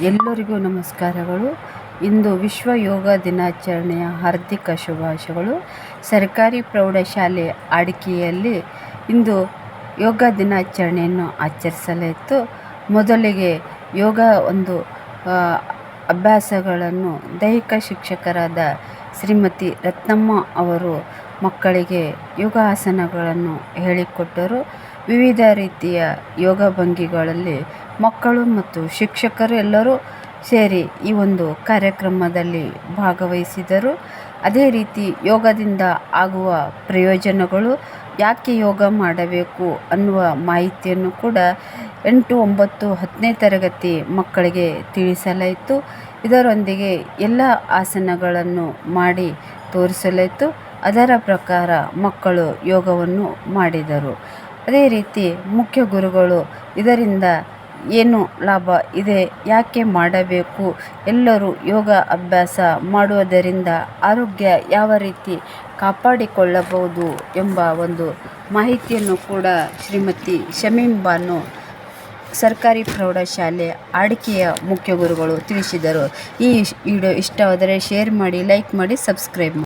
ಎಲ್ಲರಿಗೂ ನಮಸ್ಕಾರಗಳು. ಇಂದು ವಿಶ್ವ ಯೋಗ ದಿನಾಚರಣೆಯ ಹಾರ್ದಿಕ ಶುಭಾಶಯಗಳು. ಸರ್ಕಾರಿ ಪ್ರೌಢಶಾಲೆ ಆಡಿಕೆಯಲ್ಲಿ ಇಂದು ಯೋಗ ದಿನಾಚರಣೆಯನ್ನು ಆಚರಿಸಲಾಯಿತು. ಮೊದಲಿಗೆ ಯೋಗ ಅಭ್ಯಾಸಗಳನ್ನು ದೈಹಿಕ ಶಿಕ್ಷಕರಾದ ಶ್ರೀಮತಿ ರತ್ನಮ್ಮ ಅವರು ಮಕ್ಕಳಿಗೆ ಯೋಗಾಸನಗಳನ್ನು ಹೇಳಿಕೊಟ್ಟರು. ವಿವಿಧ ರೀತಿಯ ಯೋಗ ಭಂಗಿಗಳಲ್ಲಿ ಮಕ್ಕಳು ಮತ್ತು ಶಿಕ್ಷಕರು ಎಲ್ಲರೂ ಸೇರಿ ಈ ಒಂದು ಕಾರ್ಯಕ್ರಮದಲ್ಲಿ ಭಾಗವಹಿಸಿದರು. ಅದೇ ರೀತಿ ಯೋಗದಿಂದ ಆಗುವ ಪ್ರಯೋಜನಗಳು, ಯಾಕೆ ಯೋಗ ಮಾಡಬೇಕು ಅನ್ನುವ ಮಾಹಿತಿಯನ್ನು ಕೂಡ 8, 9, 10ನೇ ತರಗತಿ ಮಕ್ಕಳಿಗೆ ತಿಳಿಸಲಾಯಿತು. ಇದರೊಂದಿಗೆ ಎಲ್ಲ ಆಸನಗಳನ್ನು ಮಾಡಿ ತೋರಿಸಲಾಯಿತು. ಅದರ ಪ್ರಕಾರ ಮಕ್ಕಳು ಯೋಗವನ್ನು ಮಾಡಿದರು. ಅದೇ ರೀತಿ ಮುಖ್ಯ ಗುರುಗಳು ಇದರಿಂದ ಏನು ಲಾಭ ಇದೆ, ಯಾಕೆ ಮಾಡಬೇಕು, ಎಲ್ಲರೂ ಯೋಗ ಅಭ್ಯಾಸ ಮಾಡುವುದರಿಂದ ಆರೋಗ್ಯ ಯಾವ ರೀತಿ ಕಾಪಾಡಿಕೊಳ್ಳಬಹುದು ಎಂಬ ಒಂದು ಮಾಹಿತಿಯನ್ನು ಕೂಡ ಶ್ರೀಮತಿ ಶಮೀಮ್ ಬಾನು ಸರ್ಕಾರಿ ಪ್ರೌಢಶಾಲೆ ಆಡಿಕೆಯ ಮುಖ್ಯ ಗುರುಗಳು ತಿಳಿಸಿದರು. ಈ ವಿಡಿಯೋ ಇಷ್ಟವಾದರೆ ಶೇರ್ ಮಾಡಿ, ಲೈಕ್ ಮಾಡಿ, ಸಬ್ಸ್ಕ್ರೈಬ್ ಮಾಡಿ.